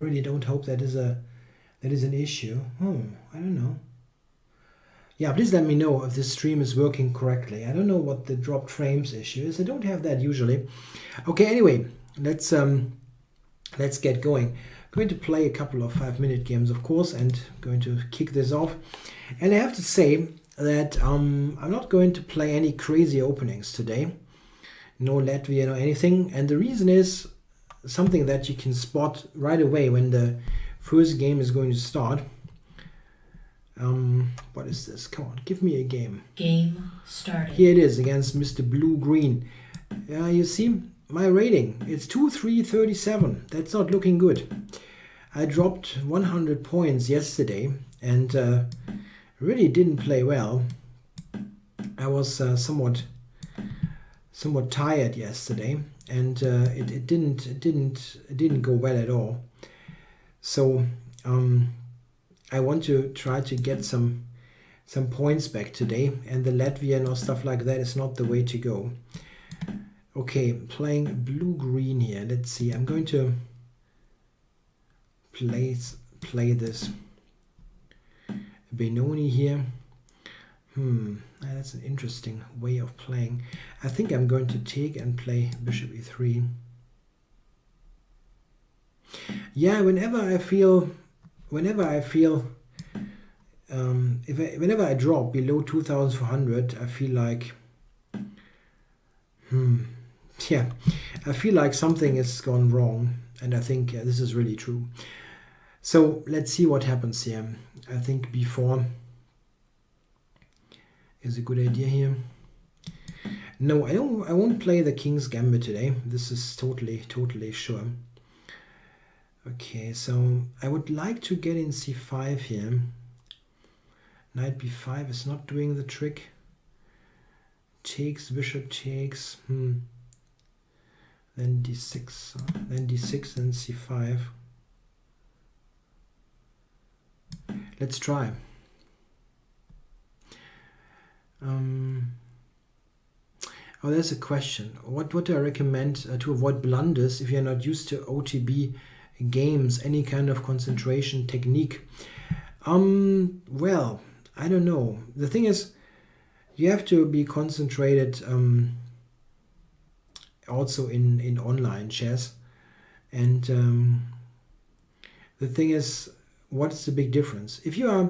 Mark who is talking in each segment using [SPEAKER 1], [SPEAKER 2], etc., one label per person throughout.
[SPEAKER 1] really don't hope that is an issue. I don't know. Yeah, please let me know if this stream is working correctly. I don't know what the dropped frames issue is. I don't have that usually. Okay, anyway, let's get going. I'm going to play a couple of 5-minute games, of course, and going to kick this off. And I have to say that I'm not going to play any crazy openings today. No Latvian or anything. And the reason is something that you can spot right away when the first game is going to start. What is this? Come on, give me a game.
[SPEAKER 2] Game started.
[SPEAKER 1] Here it is against Mr. Blue-Green. You see my rating. It's 2-3-37. That's not looking good. I dropped 100 points yesterday and really didn't play well. I was somewhat tired yesterday, and it didn't go well at all. So I want to try to get some points back today, and the Latvian or stuff like that is not the way to go. Okay, playing blue-green here. Let's see. I'm going to play this Benoni here. That's an interesting way of playing. I think I'm going to take and play bishop e3. Yeah, whenever I feel whenever I drop below 2,400, I feel like I feel like something has gone wrong, and I think this is really true. So let's see what happens here. I think b4 is a good idea here. No, I won't play the King's Gambit today. This is totally sure. Okay, so I would like to get in c5 here. Knight b5 is not doing the trick. Takes, bishop takes. Then d6, then d6, then c5. Let's try. Oh, there's a question. What do I recommend to avoid blunders if you're not used to OTB games? Any kind of concentration technique? Well, I don't know. The thing is, you have to be concentrated also in online chess. And the thing is, what's the big difference? If you are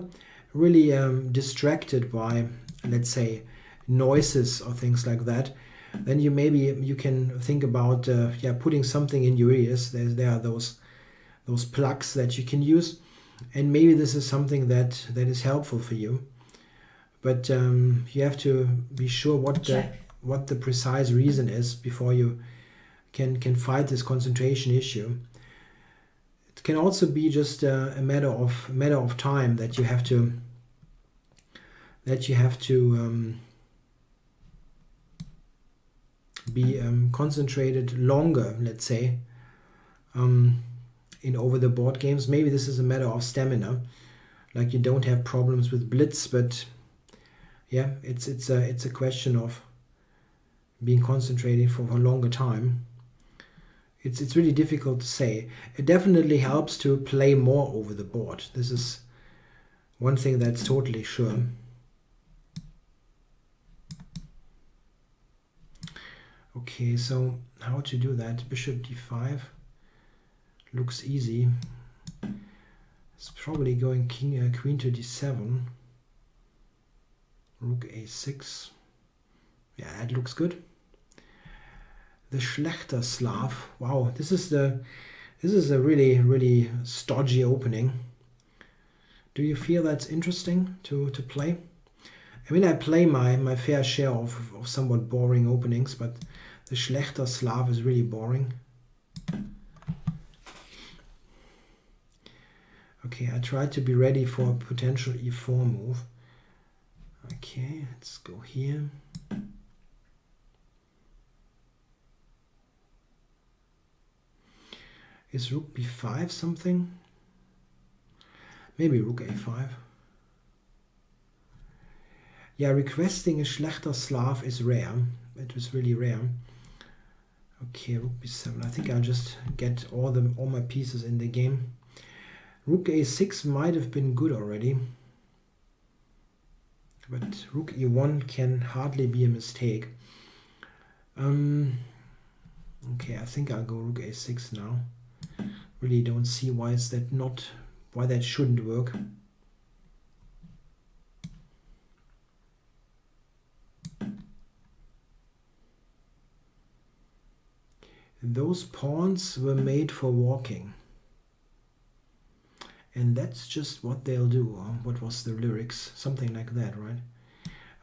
[SPEAKER 1] really distracted by, let's say, noises or things like that, then you can think about putting something in your ears. There are those plugs that you can use, and maybe this is something that is helpful for you. But you have to be sure what the precise reason is before you can fight this concentration issue. It can also be just a matter of time that you have to be concentrated longer, let's say, in over the board games. Maybe this is a matter of stamina, like you don't have problems with blitz, but yeah, it's a question of being concentrated for a longer time. It's really difficult to say. It definitely helps to play more over the board. This is one thing that's totally sure. Okay, so how to do that? Bishop d5 looks easy. It's probably going queen to d7. Rook a6. Yeah, that looks good. The Schlechter Slav. Wow, this is a really stodgy opening. Do you feel that's interesting to play? I mean, I play my fair share of somewhat boring openings, but the Schlechter Slav is really boring. Okay, I tried to be ready for a potential e4 move. Okay, let's go here. Is rook b5 something? Maybe rook a5. Yeah, requesting a Schlechter Slav is rare. It was really rare. Okay, rook b7. I think I'll just get all my pieces in the game. Rook a6 might have been good already. But rook e1 can hardly be a mistake. Okay, I think I'll go rook a6 now. Really don't see why that shouldn't work. Those pawns were made for walking. And that's just what they'll do. What was the lyrics? Something like that, right?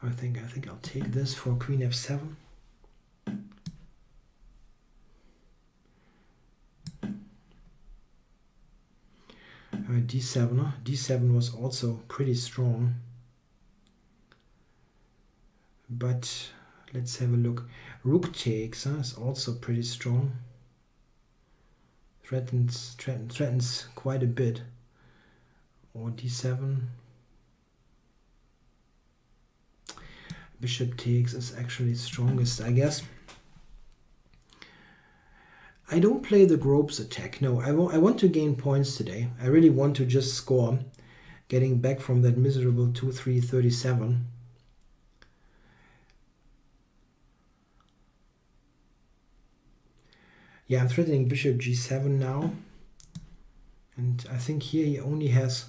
[SPEAKER 1] I think I'll take this for queen f7. D7. D7 was also pretty strong. But let's have a look. Rook takes is also pretty strong. Threatens quite a bit. Or d7. Bishop takes is actually strongest, I guess. I don't play the Groves attack. No, I want to gain points today. I really want to just score, getting back from that miserable 2-3-37. Yeah, I'm threatening bishop g7 now. And I think here he only has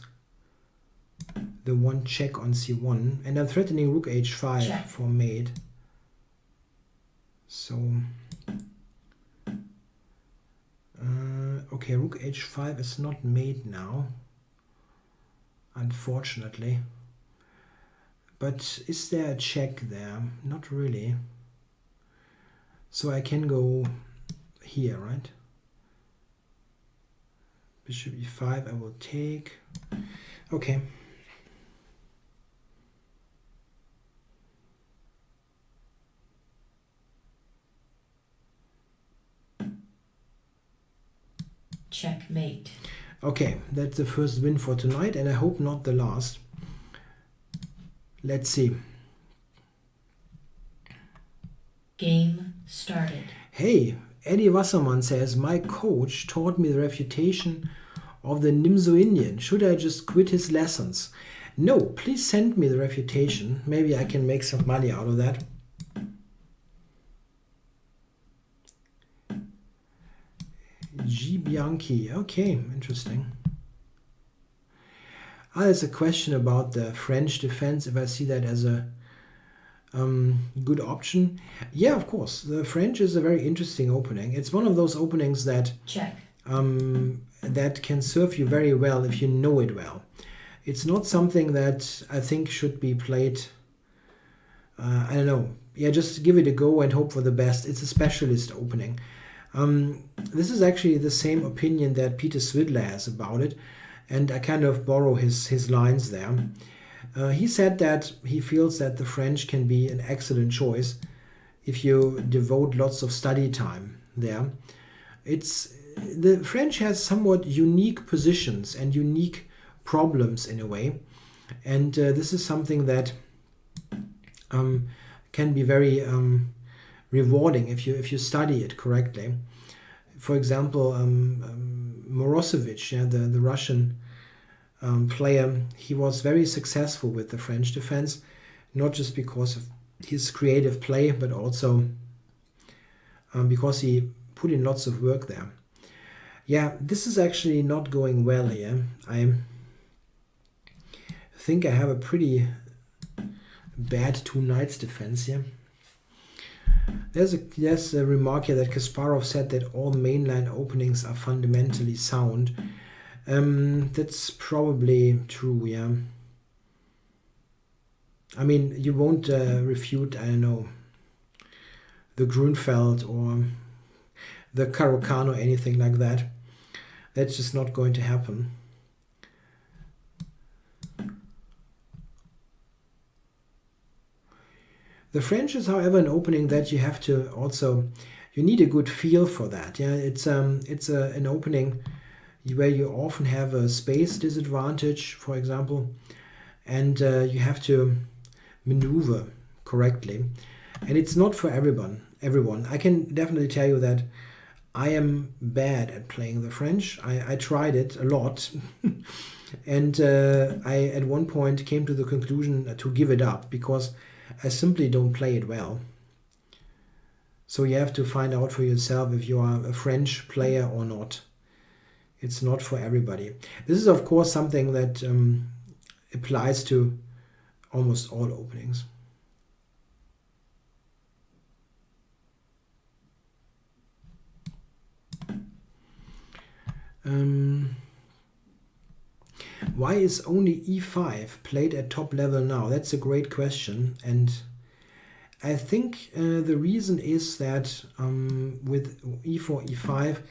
[SPEAKER 1] the one check on c1. And I'm threatening rook h5 check for mate. So, okay, rook h5 is not mate now, unfortunately. But is there a check there? Not really. So I can go here, right? Bishop e5 I will take. Okay.
[SPEAKER 2] Checkmate.
[SPEAKER 1] Okay, that's the first win for tonight, and I hope not the last. Let's see.
[SPEAKER 2] Game started.
[SPEAKER 1] Hey, Eddie Wasserman says, my coach taught me the refutation of the Nimzo Indian. Should I just quit his lessons? No, please send me the refutation. Maybe I can make some money out of that. G. Bianchi. Okay, interesting. There's a question about the French defense, if I see that as a good option. Yeah, of course. The French is a very interesting opening. It's one of those openings that
[SPEAKER 2] check.
[SPEAKER 1] That can serve you very well if you know it well. It's not something that I think should be played, I don't know. Yeah, just give it a go and hope for the best. It's a specialist opening. This is actually the same opinion that Peter Swidler has about it, and I kind of borrow his lines there. He said that he feels that the French can be an excellent choice if you devote lots of study time there. The French has somewhat unique positions and unique problems in a way, and this is something that can be very rewarding if you study it correctly. For example, Morozevich, the Russian player, he was very successful with the French defense, not just because of his creative play, but also because he put in lots of work there. Yeah, this is actually not going well here. I think I have a pretty bad two knights defense here. There's a remark here that Kasparov said that all mainline openings are fundamentally sound. That's probably true, yeah. I mean, you won't refute, I don't know, the Grunfeld or the Caro-Kann or anything like that. That's just not going to happen. The French is, however, an opening that you have to also, you need a good feel for that. Yeah, it's an opening where you often have a space disadvantage, for example, and you have to maneuver correctly. And it's not for everyone. I can definitely tell you that I am bad at playing the French. I tried it a lot. And I at one point came to the conclusion to give it up because I simply don't play it well. So you have to find out for yourself if you are a French player or not. It's not for everybody. This is of course something that applies to almost all openings. Why is only e5 played at top level now? That's a great question, and I think the reason is that with e4, e5,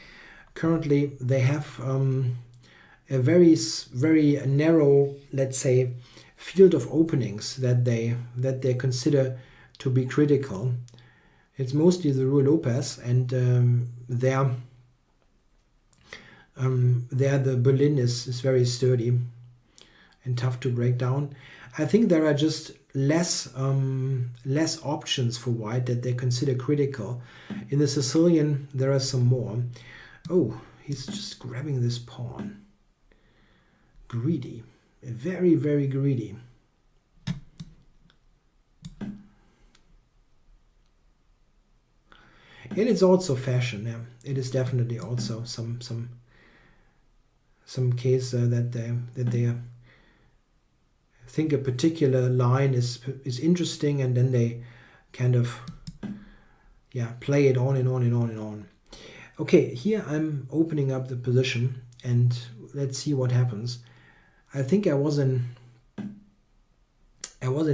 [SPEAKER 1] currently they have a very narrow, let's say, field of openings that they consider to be critical. It's mostly the Rue Lopez, and there the Berlin is very sturdy and tough to break down. I think there are just less options for white that they consider critical. In the Sicilian, there are some more. Oh, he's just grabbing this pawn. Greedy. Very, very greedy. And it's also fashion. Yeah. It is definitely also some case that they think a particular line is interesting, and then they kind of play it on and on and on and on. Okay, here I'm opening up the position, and let's see what happens. I think I was in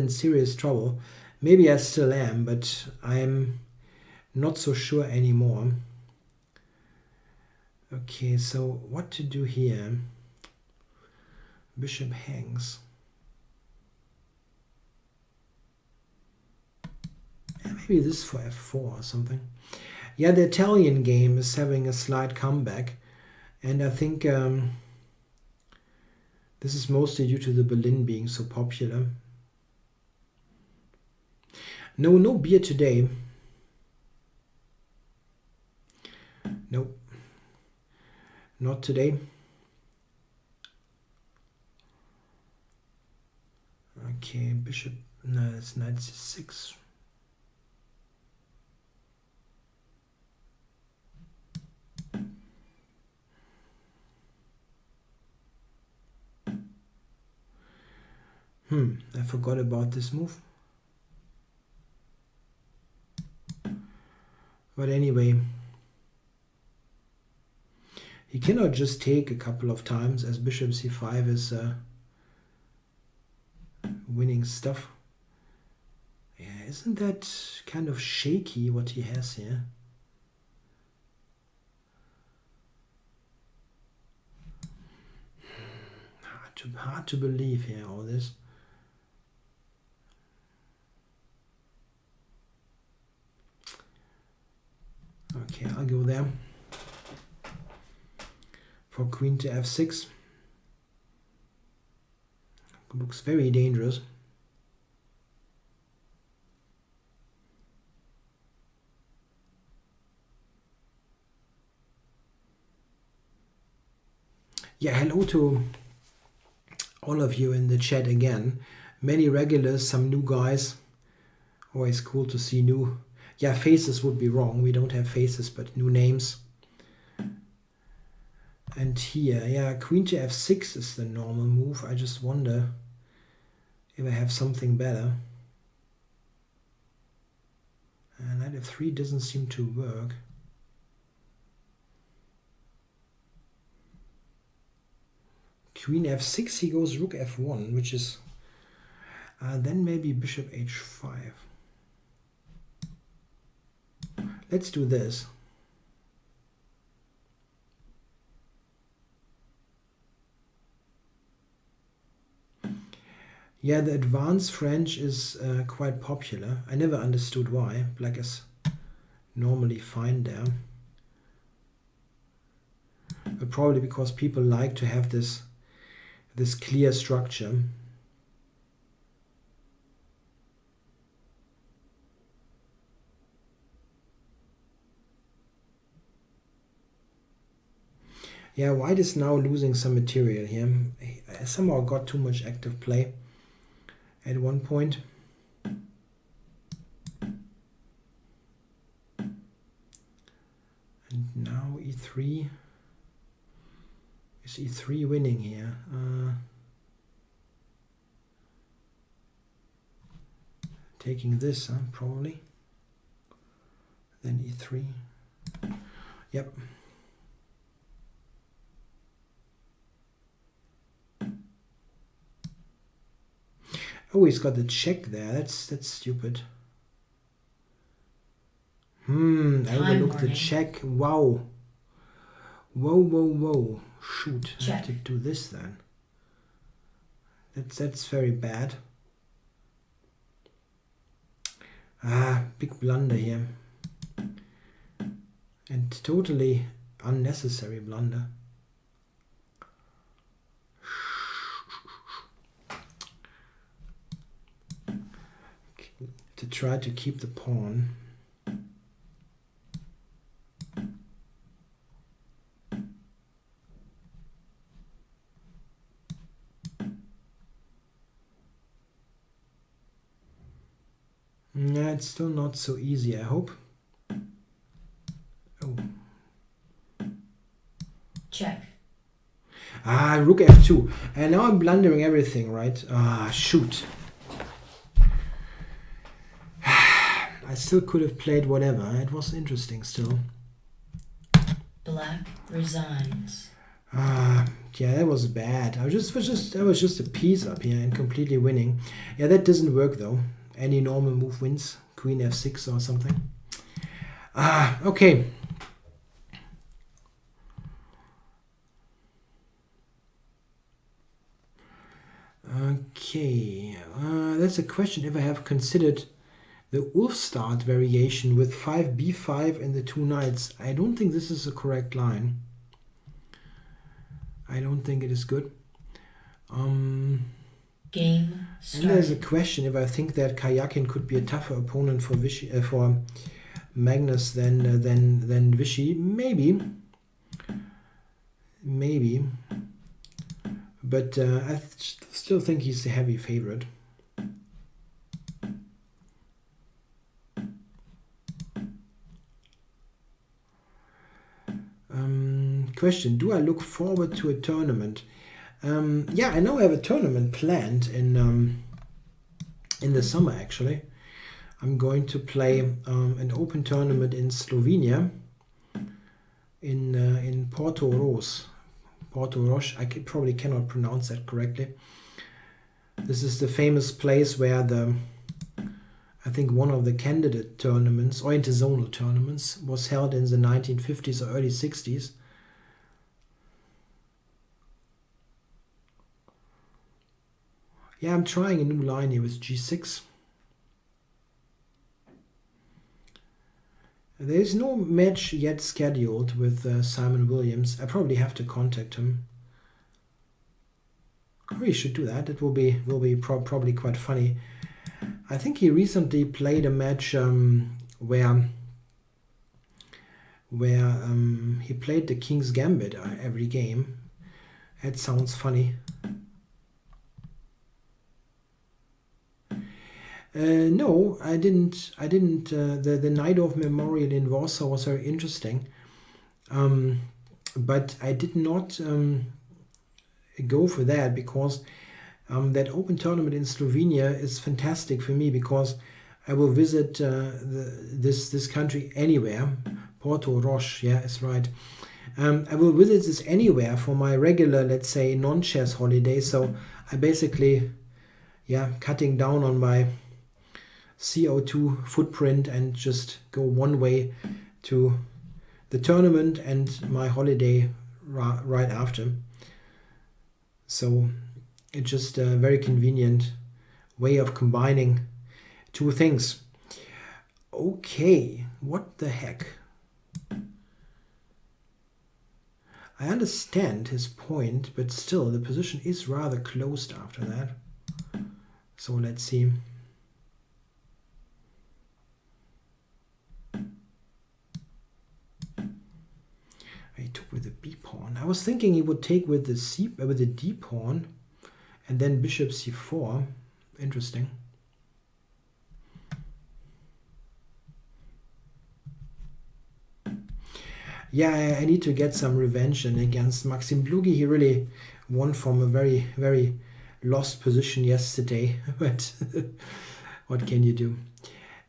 [SPEAKER 1] serious trouble. Maybe I still am, but I'm not so sure anymore. Okay, so what to do here? Bishop hangs. Maybe this for f4 or something. Yeah, the Italian game is having a slight comeback, and I think this is mostly due to the Berlin being so popular. No beer today. Nope. Not today. Okay, bishop. No, it's knight c6. I forgot about this move. But anyway, he cannot just take a couple of times, as bishop c5 is winning stuff. Yeah, isn't that kind of shaky what he has here? Hard to believe here, all this. Okay, I'll go there for queen to f6. Looks very dangerous. Yeah, hello to all of you in the chat again. Many regulars, some new guys. Always cool to see new. Yeah, faces would be wrong. We don't have faces, but new names. And here, yeah, queen to f6 is the normal move. I just wonder if I have something better. Knight f3 doesn't seem to work. Queen f6, he goes rook f1, which is then maybe bishop h5. Let's do this. Yeah, the advanced French is quite popular. I never understood why. Black is normally fine there. But probably because people like to have this clear structure. Yeah, white is now losing some material here. I somehow got too much active play at one point. And now e3. Is e3 winning here? Taking this, probably. Then e3. Yep. Oh, he's got the check there. That's stupid. I overlooked the check. Wow. Whoa. Shoot.
[SPEAKER 2] Check.
[SPEAKER 1] I have to do this then. That's very bad. Big blunder here. And totally unnecessary blunder. To try to keep the pawn. Yeah, it's still not so easy, I hope. Oh.
[SPEAKER 2] Check.
[SPEAKER 1] Rook f2. And now I'm blundering everything, right? Shoot. I still could have played whatever. It was interesting still.
[SPEAKER 2] Black resigns.
[SPEAKER 1] Yeah, that was bad. I was just a piece up here and completely winning. Yeah, that doesn't work though. Any normal move wins. Queen f6 or something. Okay. Okay. That's a question if I have considered the Ulfstad variation with 5b5 and the 2 knights. I don't think this is the correct line. I don't think it is good.
[SPEAKER 2] Game started.
[SPEAKER 1] And there's a question if I think that Karjakin could be a tougher opponent for Vichy, for Magnus than Vichy. Maybe. But I still think he's the heavy favorite. Question, do I look forward to a tournament? Yeah, I know I have a tournament planned in the summer actually. I'm going to play an open tournament in Slovenia in Porto Roche. I probably cannot pronounce that correctly. This is the famous place where I think one of the candidate tournaments or interzonal tournaments was held in the 1950s or early 60s. Yeah, I'm trying a new line here with g6. There is no match yet scheduled with Simon Williams. I probably have to contact him. I really should do that. It will be probably quite funny. I think he recently played a match where he played the King's Gambit every game. That sounds funny. No, I didn't. The Night of Memorial in Warsaw was very interesting, but I did not go for that because that open tournament in Slovenia is fantastic for me because I will visit this country anywhere. Porto Roche, yeah, is right. I will visit this anywhere for my regular, let's say, non-chess holiday. So I basically, cutting down on my CO2 footprint and just go one way to the tournament and my holiday right after. So it's just a very convenient way of combining two things. Okay, what the heck? I understand his point, but still the position is rather closed after that. So let's see. He took with the b pawn. I was thinking he would take with the d pawn, and then bishop c4. Interesting. Yeah, I need to get some revenge. And against Maxim Blugi, he really won from a very, very lost position yesterday. But what can you do?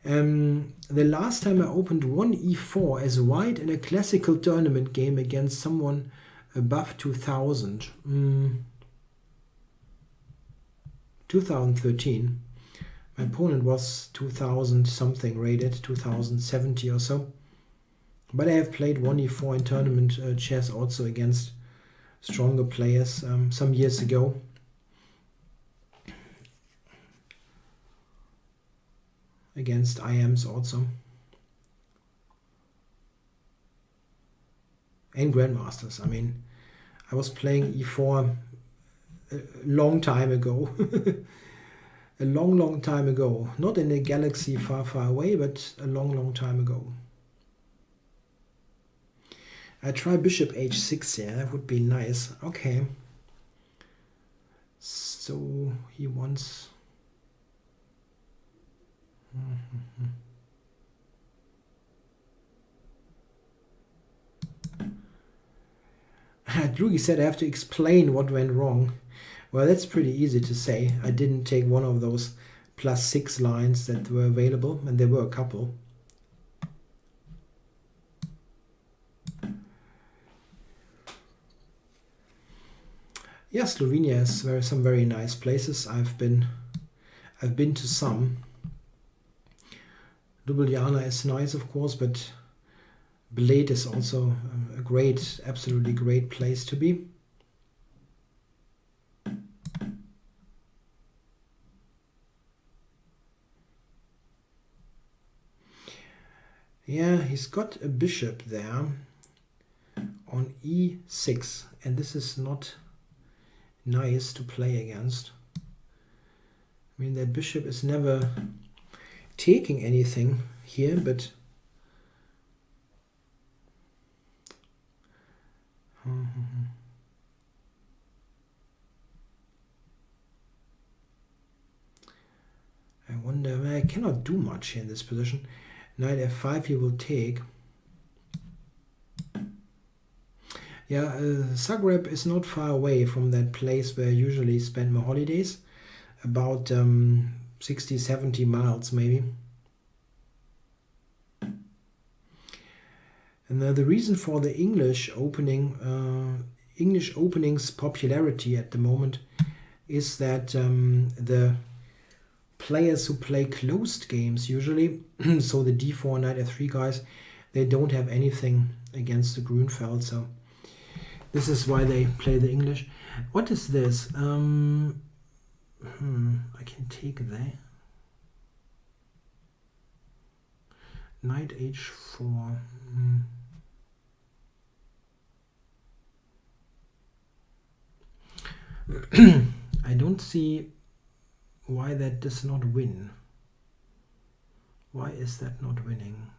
[SPEAKER 1] The last time I opened 1e4 as white in a classical tournament game against someone above 2000. 2013. My opponent was 2000 something rated, 2070 or so. But I have played 1e4 in tournament chess also against stronger players some years ago. Against IMs also. And grandmasters. I mean, I was playing e4 a long time ago. A long time ago. Not in a galaxy far away, but a long time ago. I try bishop h6 here. That would be nice. Okay. So he wants... Drugi said I have to explain what went wrong. Well, that's pretty easy to say. I didn't take one of those +6 lines that were available, and there were a couple. Yeah, Slovenia has some very nice places. I've been to some. Ljubljana is nice, of course, but Bled is also a great, absolutely great place to be. Yeah, he's got a bishop there on e6, and this is not nice to play against. I mean, that bishop is never taking anything here, but I wonder, I cannot do much here in this position. Knight f5 he will take. Yeah, Zagreb is not far away from that place where I usually spend my holidays. About 60-70 miles maybe. And the reason for the English opening's popularity at the moment is that the players who play closed games usually, so the d4, knight f3 guys, they don't have anything against the Grunfeld, so this is why they play the English. What is this? I can take that. Knight h4. I don't see why that does not win. Why is that not winning?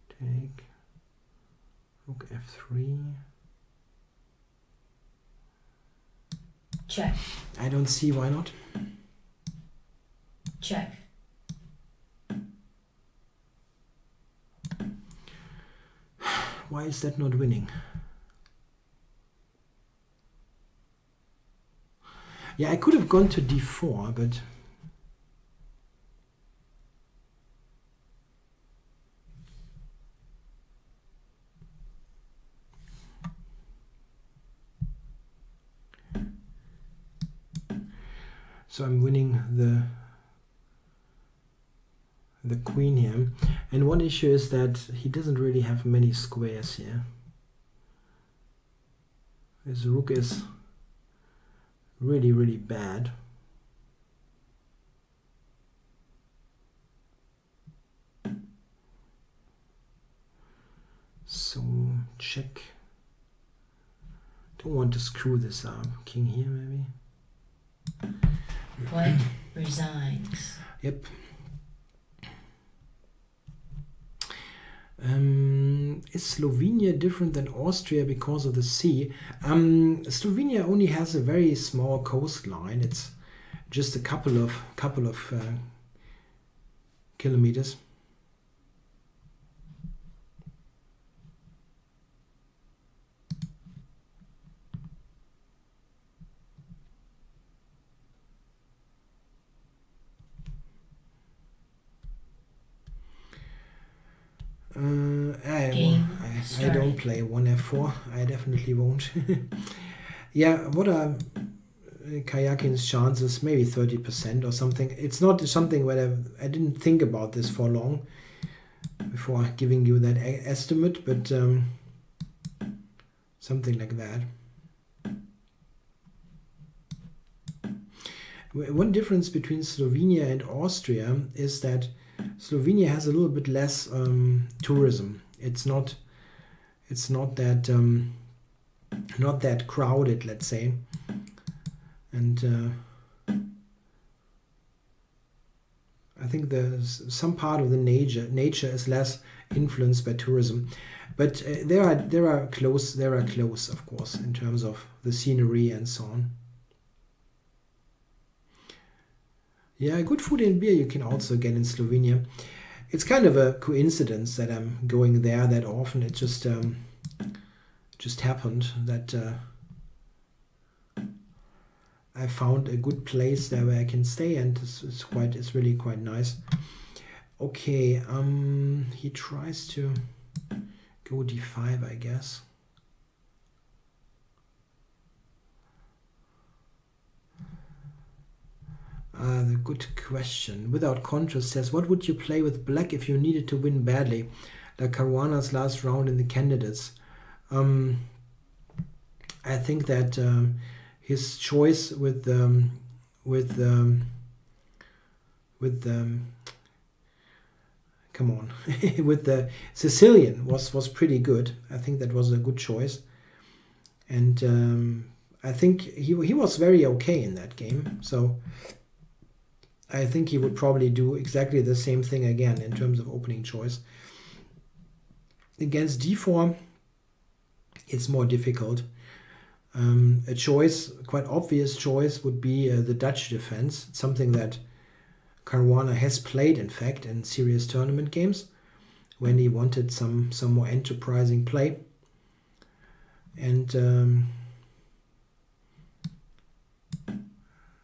[SPEAKER 1] Take rook f3.
[SPEAKER 2] Check.
[SPEAKER 1] I don't see why not.
[SPEAKER 2] Check.
[SPEAKER 1] Why is that not winning? Yeah, I could have gone to d4, but so I'm winning the queen here. And one issue is that he doesn't really have many squares here. His rook is really bad. So check. Don't want to screw this up. King here maybe.
[SPEAKER 2] White resigns.
[SPEAKER 1] Yep. Is Slovenia different than Austria because of the sea? Slovenia only has a very small coastline. It's just a couple of kilometers. I don't play 1f4. I definitely won't. Yeah, what are Kayakin's chances? Maybe 30% or something. It's not something where I didn't think about this for long before giving you that estimate, but something like that. One difference between Slovenia and Austria is that Slovenia has a little bit less tourism. It's not that crowded, let's say, and I think there's some part of the nature is less influenced by tourism, but there are close, of course, in terms of the scenery and so on. Yeah, good food and beer you can also get in Slovenia. It's kind of a coincidence that I'm going there that often. It just happened that I found a good place there where I can stay, and it's really quite nice. Okay, he tries to go d5, I guess. The good question. Without Contrast says, what would you play with black if you needed to win badly? Like Caruana's last round in the candidates. I think that his choice with come on, with the Sicilian was pretty good. I think that was a good choice, and I think he was very okay in that game. So I think he would probably do exactly the same thing again in terms of opening choice. Against d4, it's more difficult. A choice, quite obvious choice, would be the Dutch defense. It's something that Caruana has played, in fact, in serious tournament games when he wanted some more enterprising play. And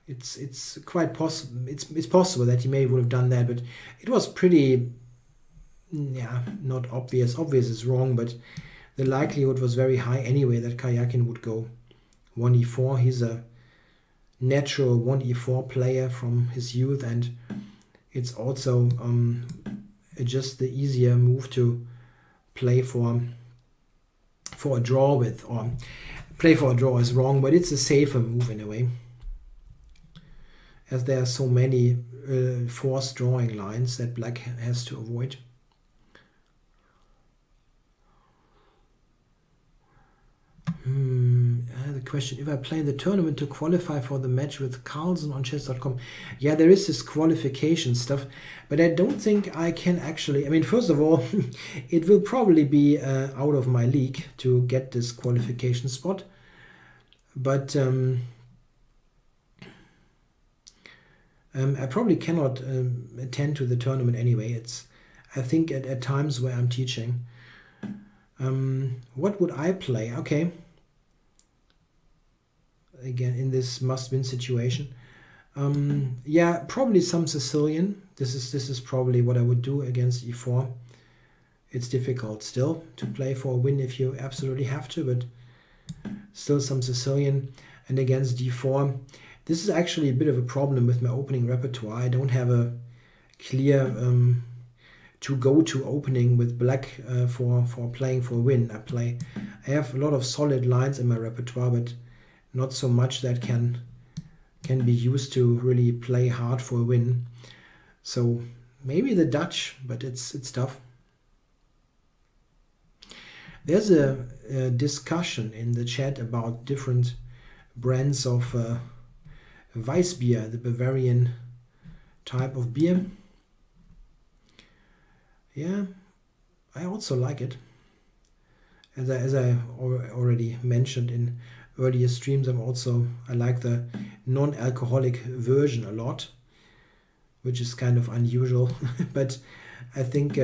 [SPEAKER 1] it's quite possible. It's possible that he may would have done that, but it was pretty, not obvious. Obvious is wrong, but the likelihood was very high anyway that Karjakin would go 1e4. He's a natural 1e4 player from his youth, and it's also just the easier move to play for a draw with, or play for a draw is wrong, but it's a safer move in a way, as there are so many forced drawing lines that black has to avoid. The question, if I play in the tournament to qualify for the match with Carlsen on chess.com, yeah, there is this qualification stuff, but I don't think I can actually, I mean, first of all, it will probably be out of my league to get this qualification spot, but I probably cannot attend to the tournament anyway. It's, I think at times where I'm teaching. What would I play? Okay. Again, in this must-win situation. Yeah, probably some Sicilian. This is probably what I would do against e4. It's difficult still to play for a win if you absolutely have to, but still some Sicilian. And against d4, this is actually a bit of a problem with my opening repertoire. I don't have a clear to-go-to opening with black for playing for a win. I have a lot of solid lines in my repertoire, but not so much that can be used to really play hard for a win. So maybe the Dutch, but it's tough. There's a discussion in the chat about different brands of Weissbier, the Bavarian type of beer. Yeah, I also like it. as I already mentioned in earlier streams, I like the non-alcoholic version a lot, which is kind of unusual, but I think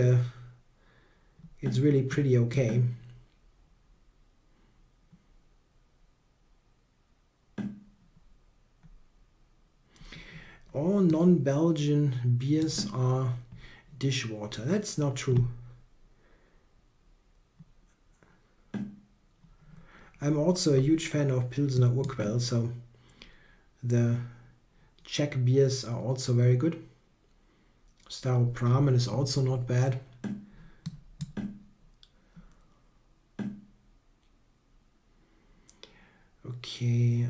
[SPEAKER 1] it's really pretty okay. All non-Belgian beers are dishwater. That's not true. I'm also a huge fan of Pilsner Urquell, so the Czech beers are also very good. Staropramen is also not bad. Okay,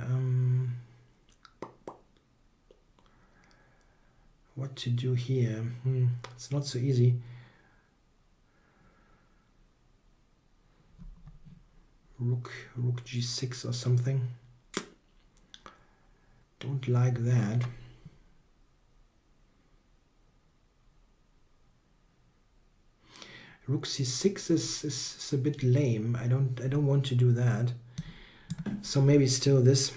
[SPEAKER 1] what to do here? It's not so easy. Rook g6 or something. Don't like that. Rook c6 is a bit lame. I don't want to do that. So maybe still this.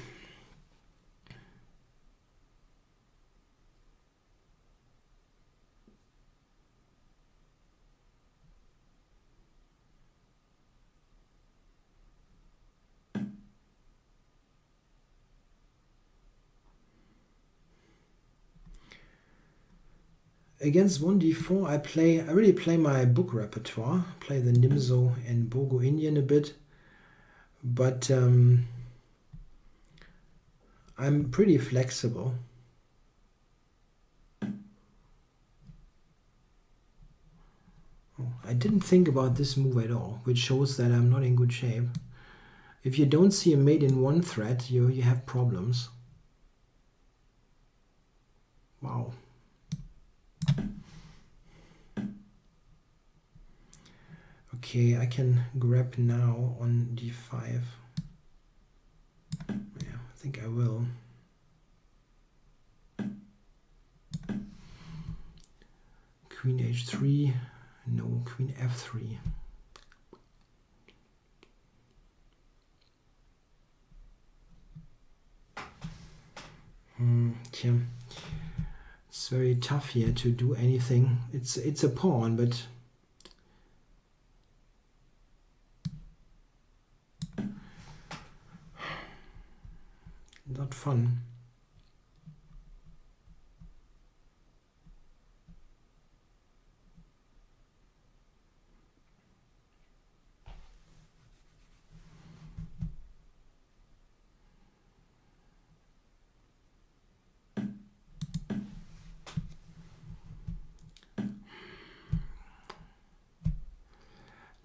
[SPEAKER 1] Against 1d4, I really play my book repertoire. Play the Nimzo and Bogo Indian a bit, but I'm pretty flexible. I didn't think about this move at all, which shows that I'm not in good shape. If you don't see a mate in one thread, you have problems. Wow. Okay, I can grab now on d5. Yeah, I think I will. Queen h3. No, queen f3. Yeah. It's very tough here to do anything. It's a pawn, but not fun.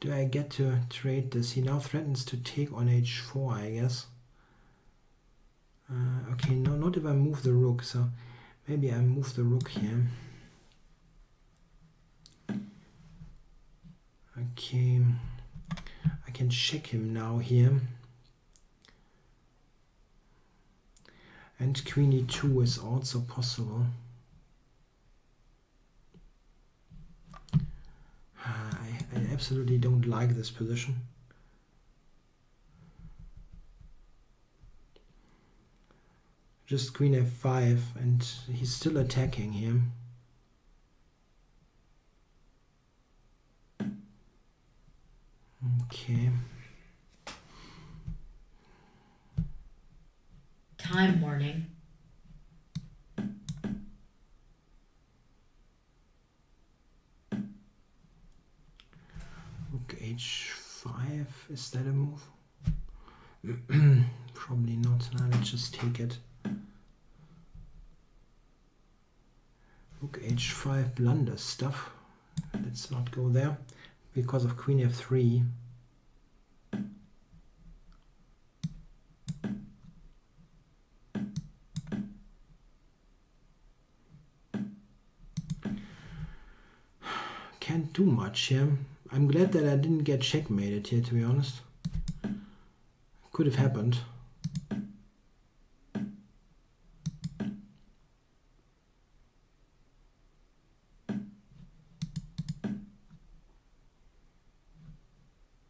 [SPEAKER 1] Do I get to trade this? He now threatens to take on h4, I guess. Okay, no, not if I move the rook, so maybe I move the rook here. Okay, I can check him now here. And queen e2 is also possible. I absolutely don't like this position. Just queen f5, and he's still attacking here. Okay.
[SPEAKER 2] Time warning.
[SPEAKER 1] Rook h5, is that a move? Probably not. Now let's just take it. Rook h5 blunder stuff. Let's not go there because of queen f3. Can't do much here. I'm glad that I didn't get checkmated here, to be honest. Could have happened.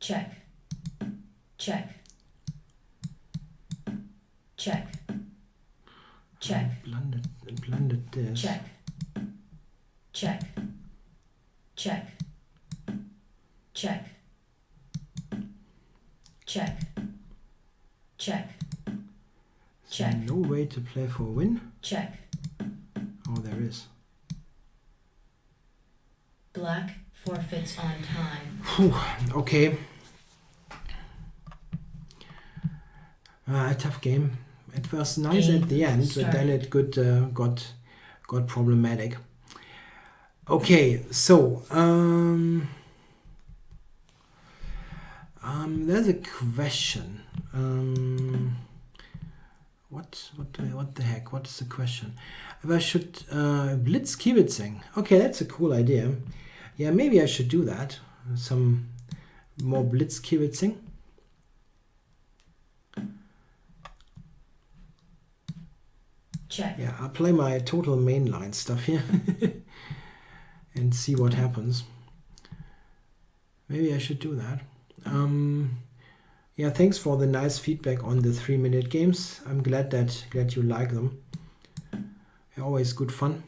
[SPEAKER 2] Check. check, check, check,
[SPEAKER 1] blundered this.
[SPEAKER 2] check, check, check, check, check, check, check,
[SPEAKER 1] No way to play for a win?
[SPEAKER 2] check.
[SPEAKER 1] Oh, there is.
[SPEAKER 2] Black forfeits on time.
[SPEAKER 1] Whew, okay. A tough game. It was nice
[SPEAKER 2] Game
[SPEAKER 1] at the end, but then it got problematic. Okay, so there's a question. What the heck? What is the question? If I should blitz kibitzing. Okay, that's a cool idea. Yeah, maybe I should do that. Some more blitz kibitzing.
[SPEAKER 2] Check.
[SPEAKER 1] Yeah, I'll play my total mainline stuff here and see what happens. Maybe I should do that. Yeah, thanks for the nice feedback on the 3-minute games. I'm glad you like them. They're always good fun.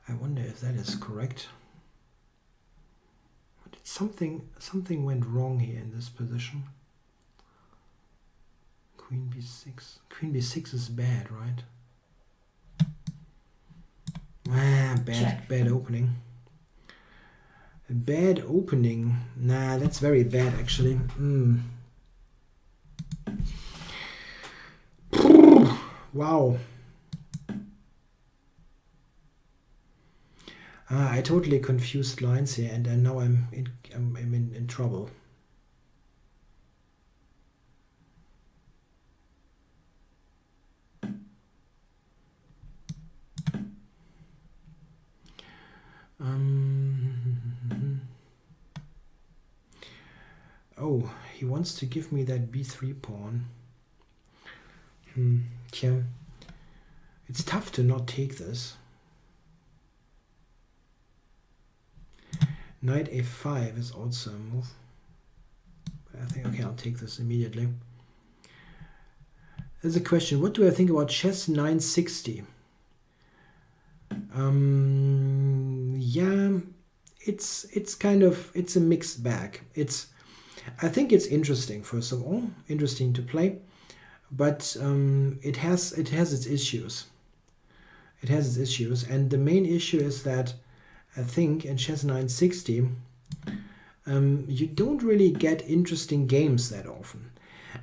[SPEAKER 1] I wonder if that is correct. Something went wrong here in this position. Queen b6. Queen b6 is bad, right? Bad opening. A bad opening. Nah, that's very bad actually. Wow. I totally confused lines here, and now I'm in trouble. Oh, he wants to give me that b3 pawn. Tja. It's tough to not take this. Knight a5 is also a move. I think, okay, I'll take this immediately. There's a question, what do I think about chess 960? Yeah, it's kind of, it's a mixed bag. I think it's interesting, first of all, interesting to play, but it has its issues. It has its issues, and the main issue is that I think in chess 960 you don't really get interesting games that often.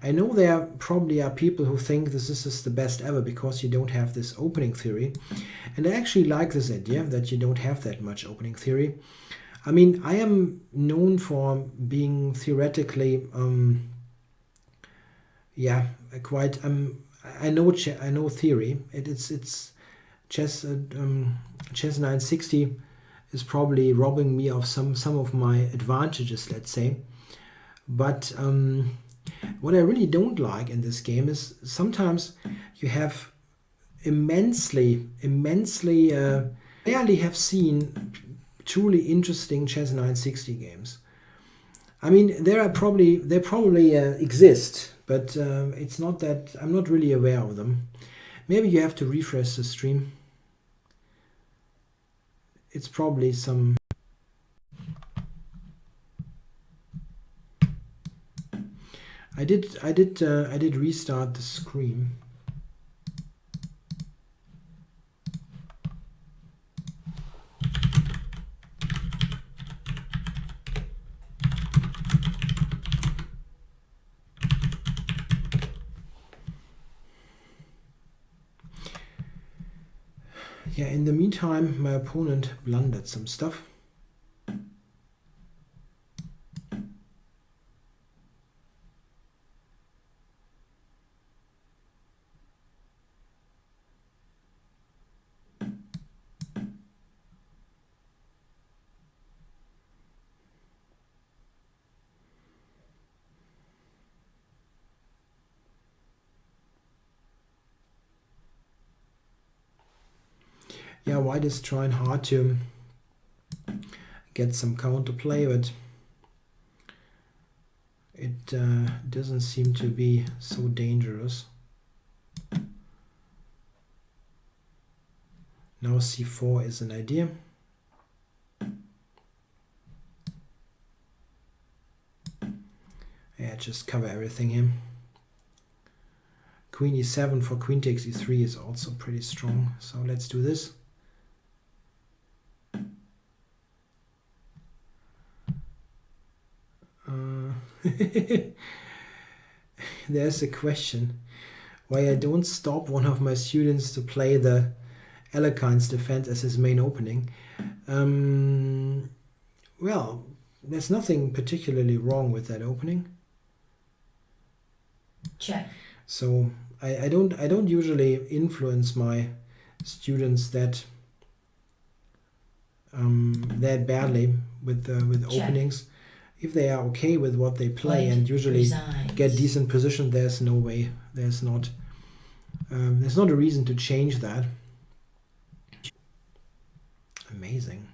[SPEAKER 1] I know there probably are people who think this is the best ever because you don't have this opening theory, and I actually like this idea that you don't have that much opening theory. I mean, I am known for being theoretically quite I know theory. It's chess 960 is probably robbing me of some of my advantages, let's say. But what I really don't like in this game is sometimes you have rarely have seen truly interesting chess 960 games. I mean, they probably exist, but it's not that I'm not really aware of them. Maybe you have to refresh the stream. It's probably some. I did restart the screen. Yeah, in the meantime, my opponent blundered some stuff. Yeah, white is trying hard to get some counterplay, but it doesn't seem to be so dangerous. Now c4 is an idea. Yeah, just cover everything here. Queen e7 for queen takes e3 is also pretty strong. So let's do this. There's a question why I don't stop one of my students to play the Alekine's defense as his main opening. Well, there's nothing particularly wrong with that opening.
[SPEAKER 2] Check.
[SPEAKER 1] So I don't usually influence my students that badly with openings. If they are okay with what they play
[SPEAKER 2] White
[SPEAKER 1] and usually
[SPEAKER 2] resigns.
[SPEAKER 1] get decent position, there's no way. There's not a reason to change that. Amazing.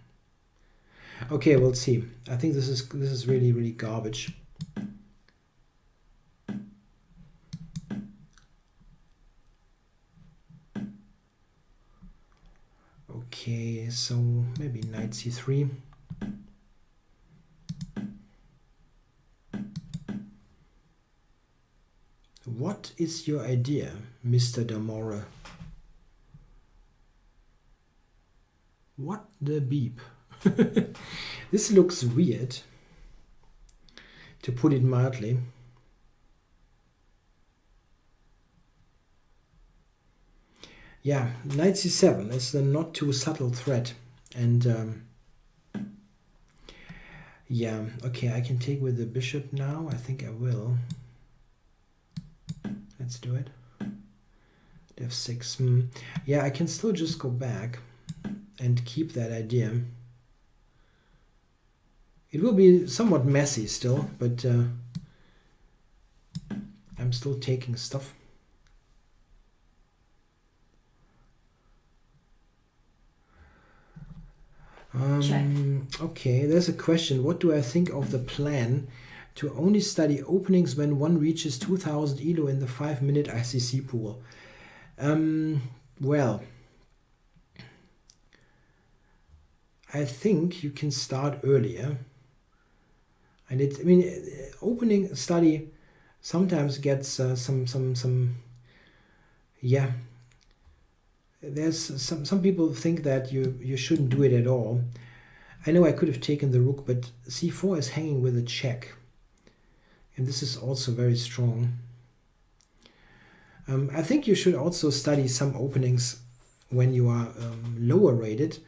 [SPEAKER 1] Okay, we'll see. I think this is really garbage. Okay, so maybe knight c3. What is your idea, Mr. Damore? What the beep? This looks weird, to put it mildly. Yeah, knight c7 is the not too subtle threat. And yeah, okay, I can take with the bishop now. I think I will. Let's do it. f6. Yeah, I can still just go back and keep that idea. It will be somewhat messy still, but I'm still taking stuff. Okay, there's a question. What do I think of the plan to only study openings when one reaches 2000 ELO in the 5-minute ICC pool? Well, I think you can start earlier. And opening study sometimes gets some yeah. There's some people think that you shouldn't do it at all. I know I could have taken the rook, but c4 is hanging with a check. And this is also very strong. I think you should also study some openings when you are lower rated,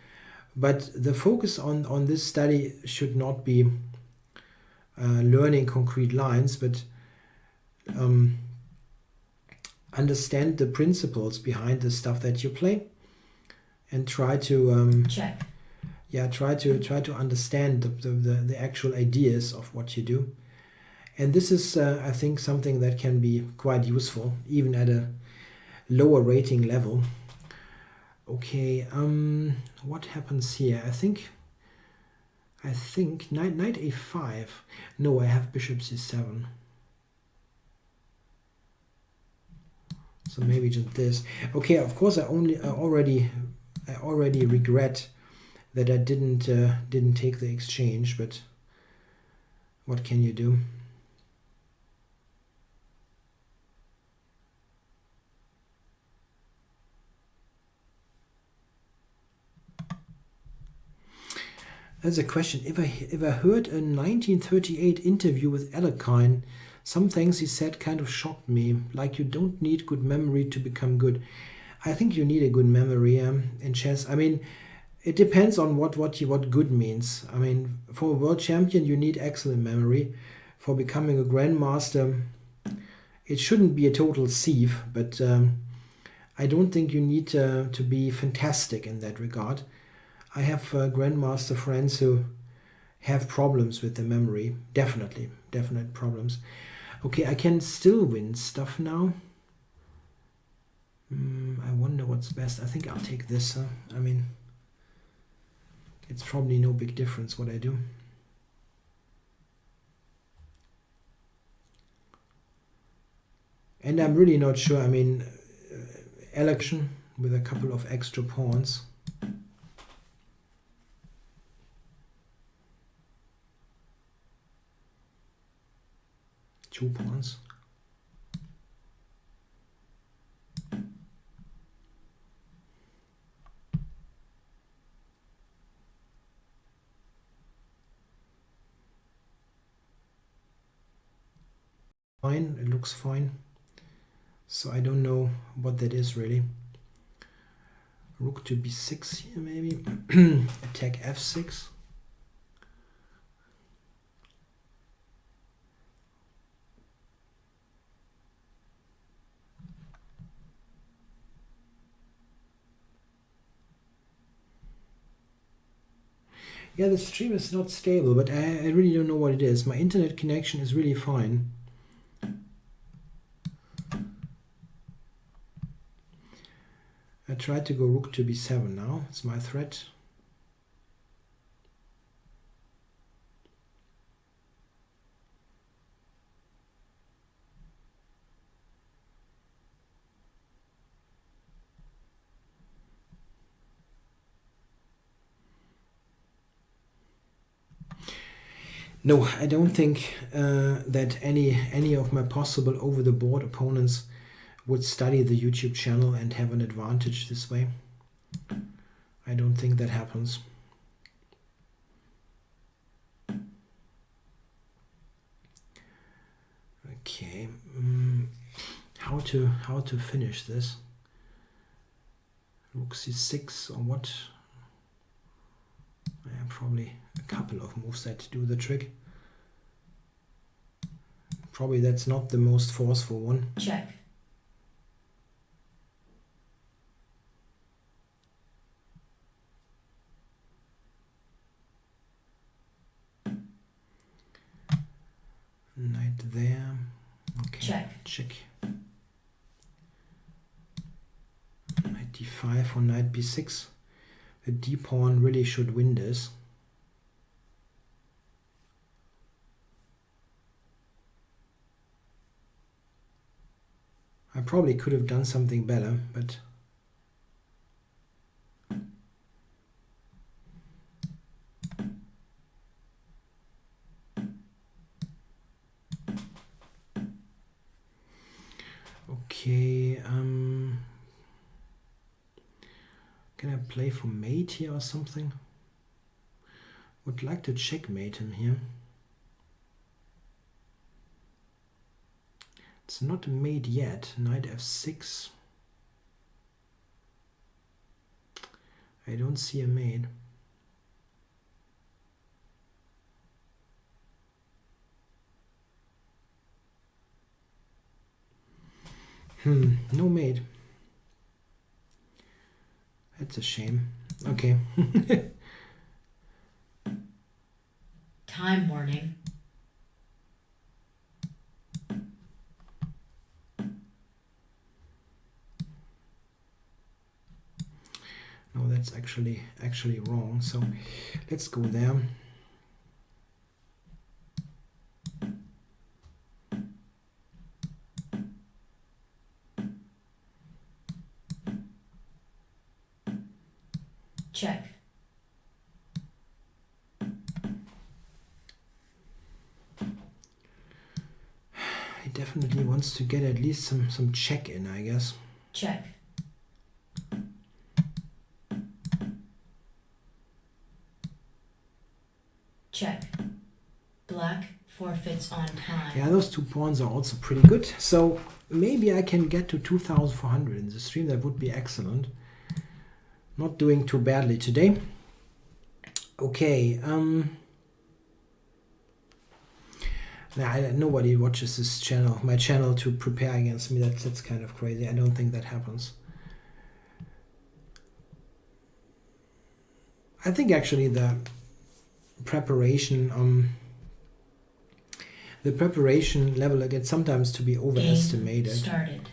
[SPEAKER 1] but the focus on this study should not be learning concrete lines, but understand the principles behind the stuff that you play, and try to
[SPEAKER 2] Check.
[SPEAKER 1] yeah, try to understand the actual ideas of what you do. And this is I think something that can be quite useful even at a lower rating level. Okay, what happens here? I think knight a5. No, I have bishop c7. So maybe just this. Okay, of course I already regret that I didn't take the exchange, but what can you do? That's a question. If I heard a 1938 interview with Alekine, some things he said kind of shocked me. Like, you don't need good memory to become good. I think you need a good memory in chess. I mean, it depends on what good means. I mean, for a world champion, you need excellent memory. For becoming a grandmaster, it shouldn't be a total sieve, but I don't think you need to be fantastic in that regard. I have grandmaster friends who have problems with the memory. Definite problems. Okay, I can still win stuff now. I wonder what's best. I think I'll take this. I mean, it's probably no big difference what I do. And I'm really not sure. I mean, election with a couple of extra pawns. Two pawns. Fine, it looks fine. So I don't know what that is really. Rook to b6 here maybe. Attack f6. Yeah, the stream is not stable, but I really don't know what it is. My internet connection is really fine. I tried to go rook to b7 now. It's my threat. No, I don't think that any of my possible over-the-board opponents would study the YouTube channel and have an advantage this way. I don't think that happens. Okay, how to finish this? Rook c6 or what? Yeah, probably a couple of moves that do the trick. Probably that's not the most forceful one.
[SPEAKER 2] Check.
[SPEAKER 1] Knight there. Okay.
[SPEAKER 2] Check.
[SPEAKER 1] Check. Knight d5 or knight b6. The d pawn really should win this. I probably could have done something better, but okay. Can I play for mate here or something? Would like to checkmate him here. It's not a mate yet. Knight f6. I don't see a mate. No mate. That's a shame. Okay.
[SPEAKER 2] Time warning.
[SPEAKER 1] No, that's actually wrong. So let's go there.
[SPEAKER 2] Check.
[SPEAKER 1] He definitely wants to get at least some check in, I guess.
[SPEAKER 2] Check. Check. Black forfeits on time.
[SPEAKER 1] Yeah, those two pawns are also pretty good. So maybe I can get to 2,400 in the stream. That would be excellent. Not doing too badly today. Okay. Nobody watches this channel, my channel, to prepare against me. That's kind of crazy. I don't think that happens. I think actually the preparation level gets sometimes to be overestimated.
[SPEAKER 2] Game started.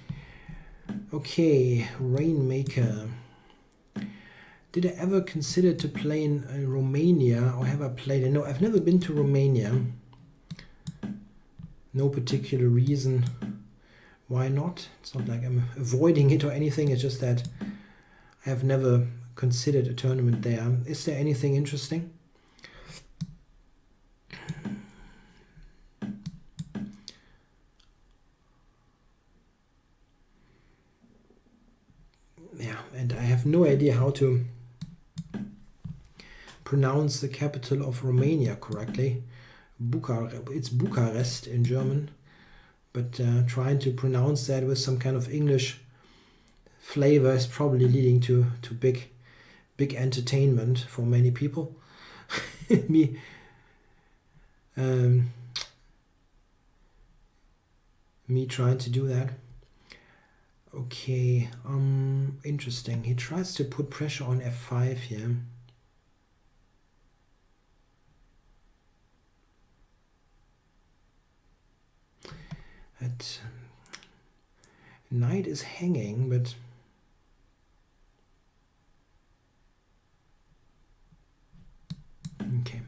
[SPEAKER 1] Okay, Rainmaker. Did I ever consider to play in Romania, or have I played it? No, I've never been to Romania. No particular reason why not. It's not like I'm avoiding it or anything. It's just that I have never considered a tournament there. Is there anything interesting? Yeah, and I have no idea how to pronounce the capital of Romania correctly. It's Bucharest in German, but trying to pronounce that with some kind of English flavor is probably leading to big entertainment for many people. me me trying to do that. Okay, interesting. He tries to put pressure on f5 here. That knight is hanging, but okay.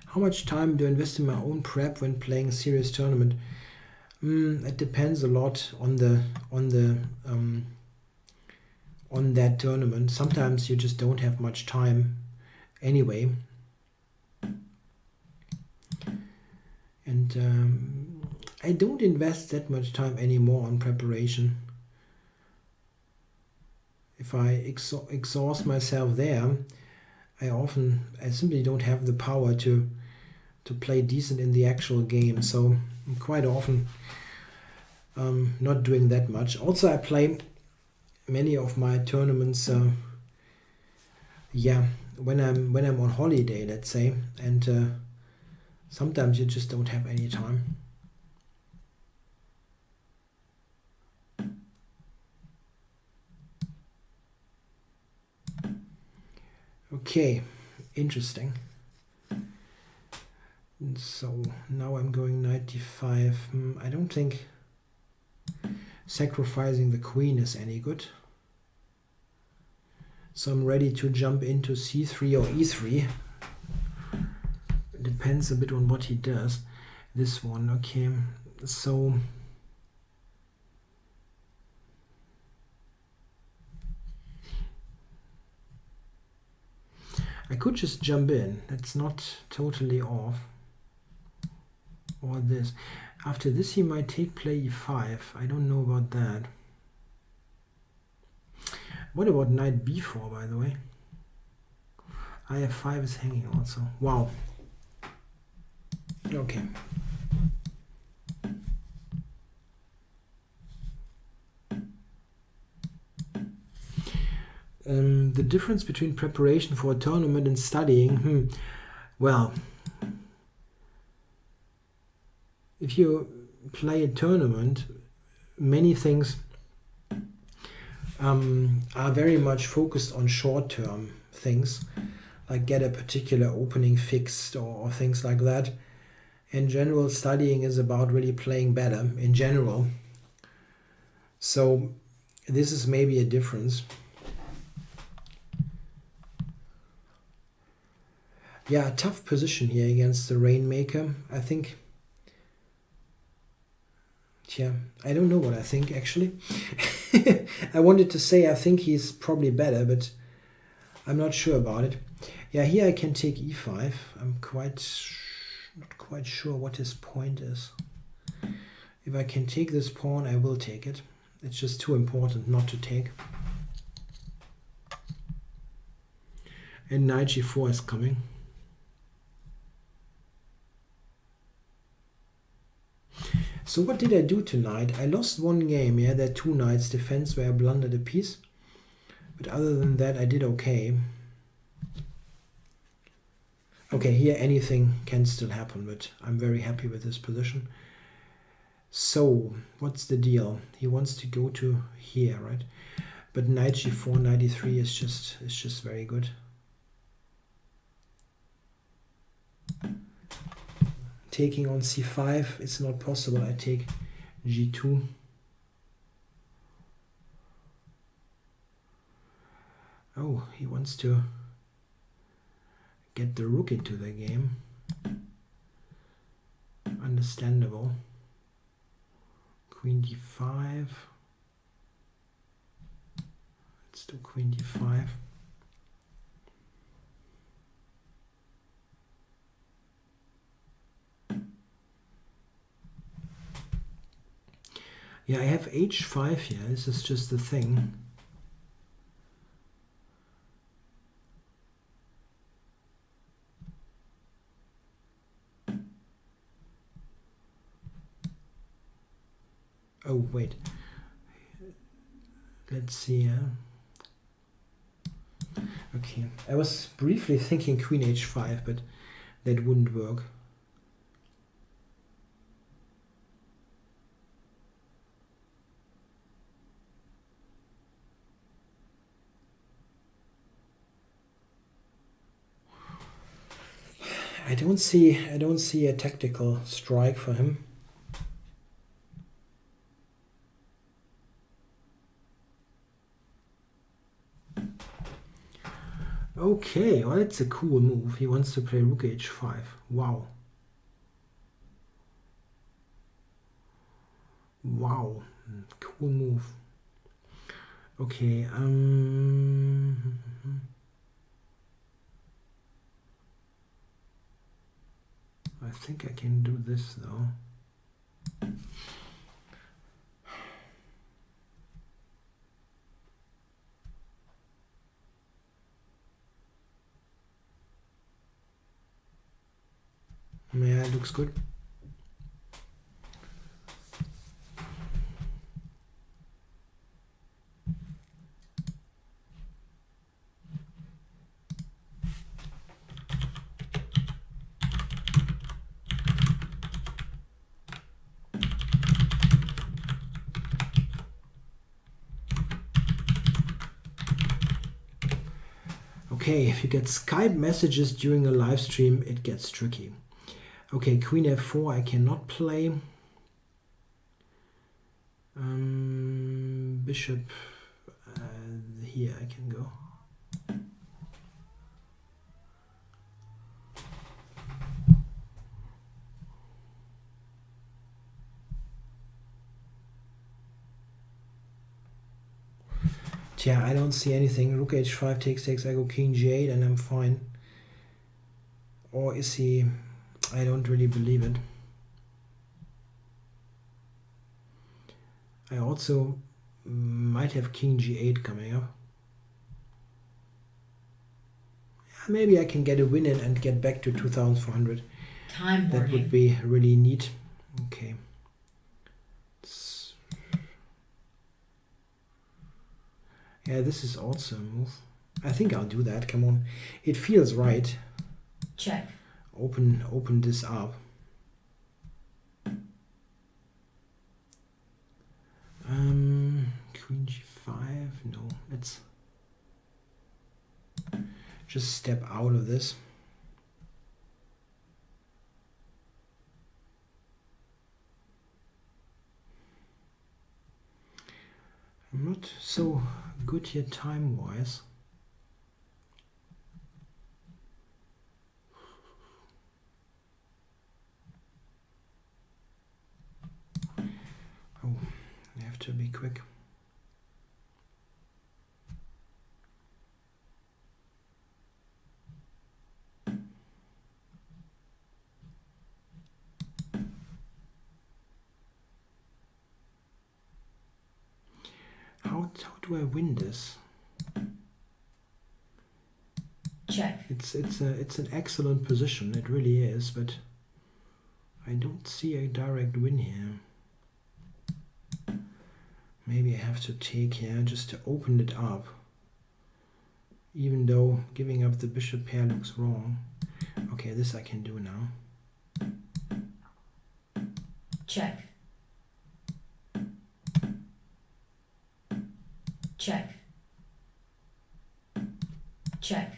[SPEAKER 1] How much time do I invest in my own prep when playing a serious tournament? It depends a lot on that tournament. Sometimes you just don't have much time anyway. And I don't invest that much time anymore on preparation. If I exhaust myself there, I simply don't have the power to play decent in the actual game. So I'm quite often not doing that much. Also, I play many of my tournaments when I'm on holiday, let's say, and sometimes you just don't have any time. Okay, interesting. So now I'm going 95. I don't think sacrificing the queen is any good. So I'm ready to jump into c3 or e3. It depends a bit on what he does. This one, okay. So I could just jump in. That's not totally off. Or this. After this he might take play e5. I don't know about that. What about knight b4, by the way? IF5 is hanging also. Wow. Okay. The difference between preparation for a tournament and studying, well, if you play a tournament, many things are very much focused on short-term things, like get a particular opening fixed or things like that. In general, studying is about really playing better in general. So this is maybe a difference. Yeah, tough position here against the Rainmaker, I think. Yeah, I don't know what I think, actually. I wanted to say I think he's probably better, but I'm not sure about it. Yeah, here I can take e5. I'm not quite sure what his point is. If I can take this pawn, I will take it. It's just too important not to take. And knight g4 is coming. So what did I do tonight? I lost one game, yeah, there are two knights defense where I blundered a piece. But other than that, I did okay. Okay, here anything can still happen, but I'm very happy with this position. So, what's the deal? He wants to go to here, right? But knight g4, knight e3 is just very good. Taking on c5, it's not possible. I take g2. Oh, he wants to get the rook into the game. Understandable. Queen d5. Let's do queen d5. Yeah, I have h5 here. This is just the thing. Oh, wait. Let's see. Okay, I was briefly thinking queen h5, but that wouldn't work. I don't see a tactical strike for him. Okay, well, it's a cool move. He wants to play rook h5. Wow. Wow, cool move. Okay, I think I can do this though. Yeah, it looks good. Okay, if you get Skype messages during a live stream, it gets tricky. Okay, queen f4 I cannot play. Bishop here I can go. Tja, I don't see anything. Rook h5 takes, I go king g8 and I'm fine. Or is he... I don't really believe it. I also might have king g8 coming up. Yeah, maybe I can get a win in and get back to 2,400.
[SPEAKER 2] Time
[SPEAKER 1] that
[SPEAKER 2] warning.
[SPEAKER 1] would be really neat. Okay. Yeah, this is also a move. I think I'll do that. Come on. It feels right.
[SPEAKER 2] Check.
[SPEAKER 1] Open this up. Queen g5. No, let's just step out of this. I'm not so good here time-wise. Oh, I have to be quick. How do I win this?
[SPEAKER 2] Check.
[SPEAKER 1] It's an excellent position. It really is, but I don't see a direct win here. Maybe I have to take here just to open it up. Even though giving up the bishop pair looks wrong. Okay, this I can do now.
[SPEAKER 2] Check. Check. Check.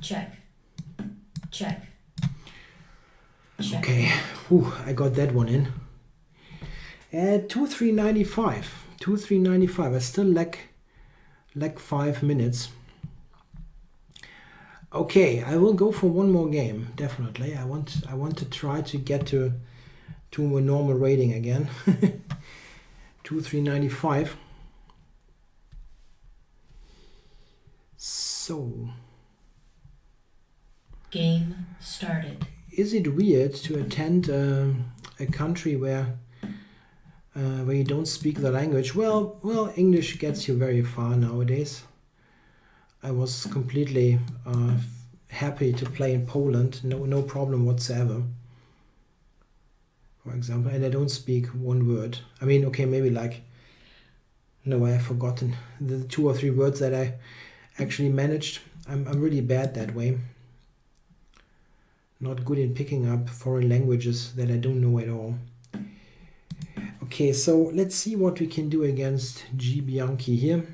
[SPEAKER 2] Check. Check. Check.
[SPEAKER 1] Okay, whew, I got that one in. 2,395. 2,395. I still lack like 5 minutes. Okay, I will go for one more game, definitely. I want to try to get to a normal rating again. 2395. So,
[SPEAKER 2] Game started.
[SPEAKER 1] is it weird to attend a country where you don't speak the language? Well, English gets you very far nowadays. I was completely happy to play in Poland, no problem whatsoever. For example, and I don't speak one word. I mean, okay, maybe like, no, I have forgotten the 2 or 3 words that I actually managed. I'm really bad that way. Not good in picking up foreign languages that I don't know at all. Okay, so let's see what we can do against G. Bianchi here.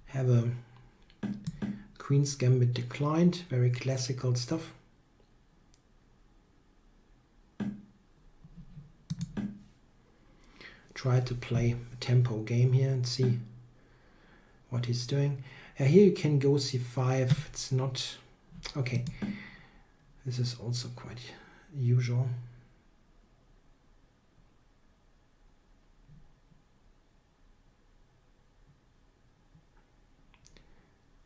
[SPEAKER 1] Have a Queen's Gambit declined, very classical stuff. Try to play a tempo game here and see what he's doing. Here you can go c5. It's not okay. This is also quite usual.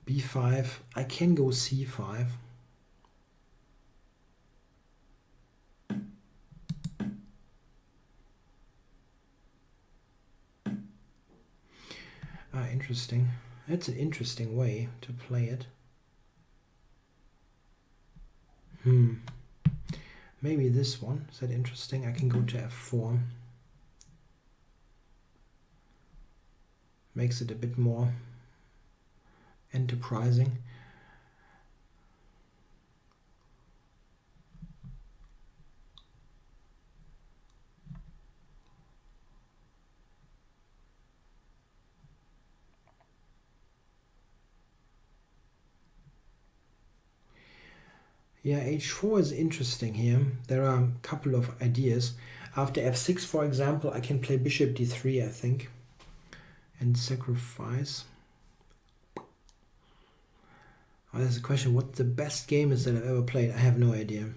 [SPEAKER 1] b5. I can go c5. Interesting. That's an interesting way to play it. Maybe this one. Is that interesting? I can go to f4. Makes it a bit more enterprising. Yeah, h4 is interesting here. There are a couple of ideas. After f6, for example, I can play bishop d3, I think, and sacrifice. There's a question, what the best game is that I've ever played? I have no idea.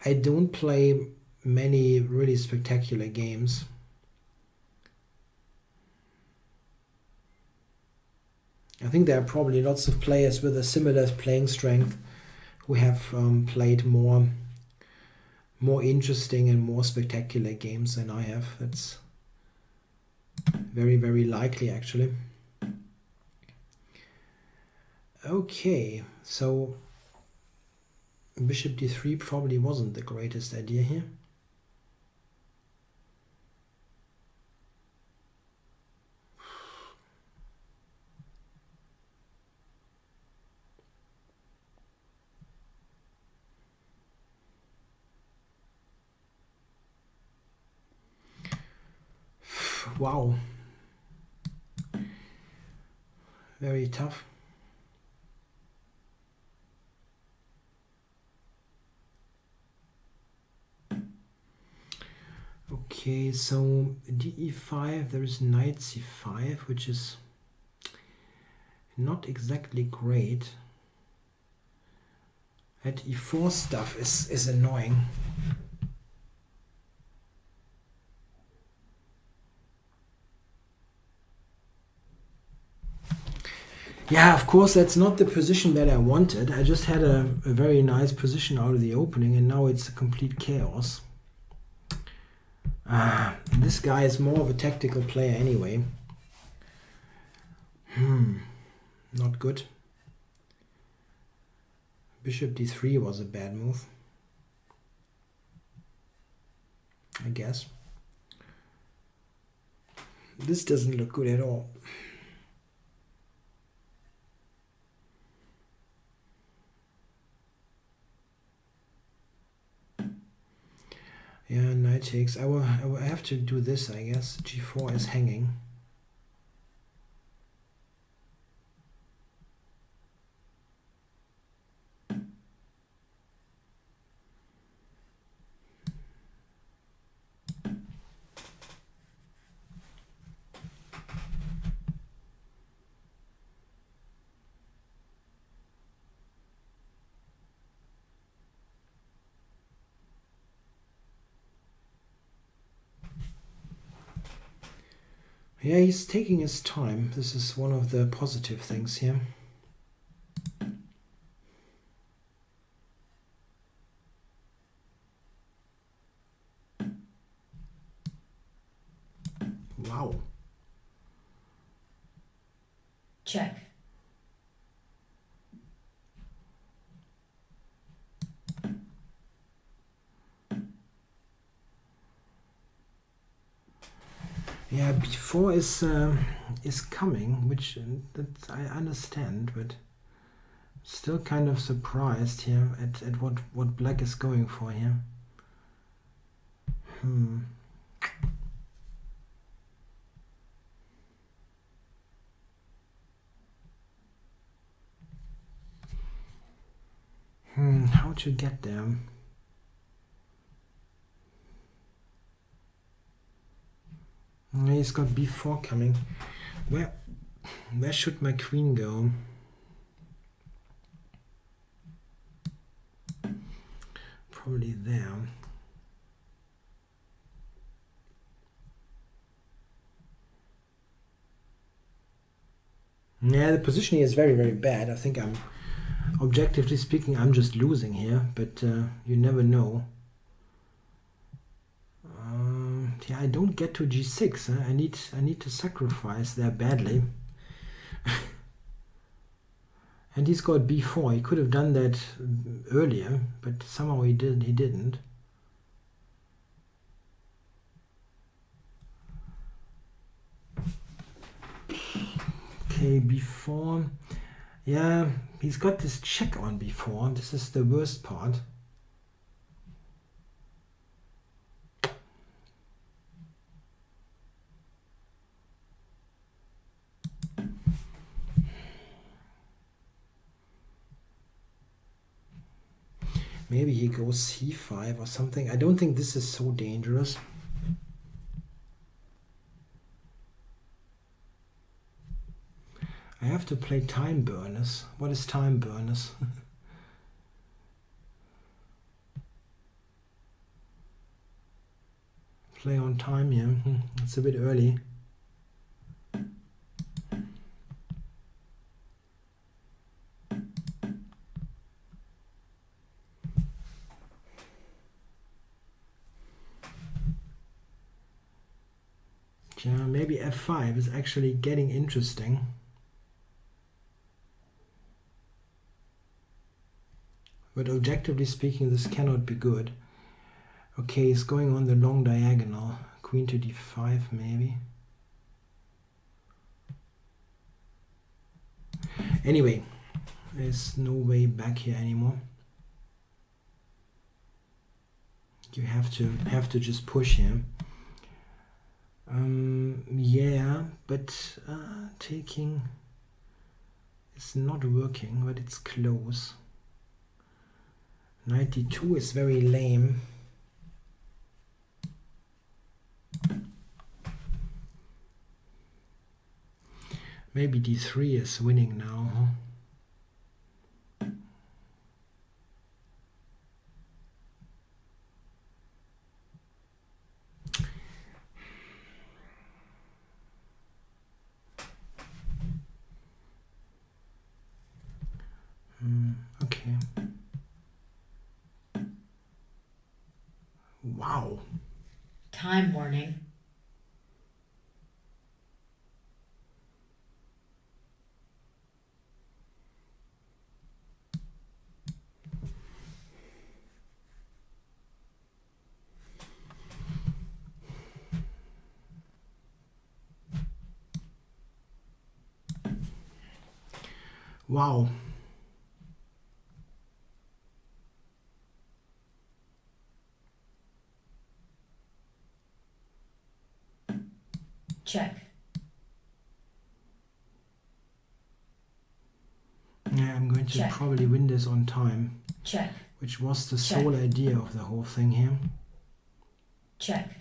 [SPEAKER 1] I don't play many really spectacular games. I think there are probably lots of players with a similar playing strength who have played more interesting and more spectacular games than I have. That's very, very likely, actually. Okay, so bishop d3 probably wasn't the greatest idea here. Wow. Very tough. Okay, so d5, there is knight c5, which is not exactly great. That e4 stuff is annoying. Yeah, of course, that's not the position that I wanted. I just had a very nice position out of the opening, and now it's a complete chaos. This guy is more of a tactical player anyway. Not good. Bishop d3 was a bad move, I guess. This doesn't look good at all. Yeah, knight takes. I will have to do this, I guess. g4 is hanging. Yeah, he's taking his time. This is one of the positive things here. Wow.
[SPEAKER 2] Check.
[SPEAKER 1] Yeah, before is coming, which that I understand, but still kind of surprised here at what black is going for here. How to get there? He's got b4 coming. Where should my queen go? Probably there. Yeah, the position here is very, very bad. I think objectively speaking, I'm just losing here, but you never know. Yeah, I don't get to g6. I need to sacrifice there badly. And he's got b4. He could have done that earlier, but somehow he didn't. Okay, b4. Yeah, he's got this check on b4. This is the worst part. Maybe he goes c5 or something. I don't think this is so dangerous. I have to play time burners. What is time burners? Play on time here. It's a bit early. Yeah, maybe f5 is actually getting interesting. But objectively speaking, this cannot be good. Okay, he's going on the long diagonal. Queen to d5 maybe. Anyway, there's no way back here anymore. You have to just push him. Yeah, but taking is not working, but it's close. 92 is very lame. Maybe d3 is winning now, huh? Okay. Wow.
[SPEAKER 2] Time warning.
[SPEAKER 1] Wow.
[SPEAKER 2] Check.
[SPEAKER 1] Yeah, I'm going to
[SPEAKER 2] Check.
[SPEAKER 1] probably win this on time.
[SPEAKER 2] Check.
[SPEAKER 1] Which was the
[SPEAKER 2] Check.
[SPEAKER 1] sole idea of the whole thing here.
[SPEAKER 2] Check.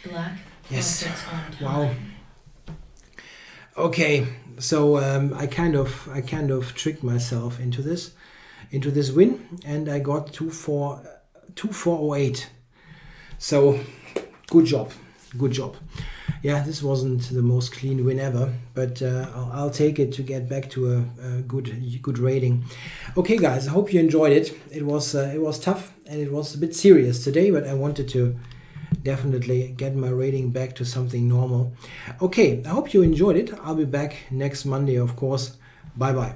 [SPEAKER 2] Black.
[SPEAKER 1] Yes.
[SPEAKER 2] Commentates on time.
[SPEAKER 1] Wow. Okay, so I kind of tricked myself into this. into this win, and I got 2408. So good job, good job. Yeah, this wasn't the most clean win ever, but I'll take it to get back to a good rating. Okay, guys, I hope you enjoyed it. It was tough and it was a bit serious today, but I wanted to definitely get my rating back to something normal. Okay, I hope you enjoyed it. I'll be back next Monday, of course. Bye bye.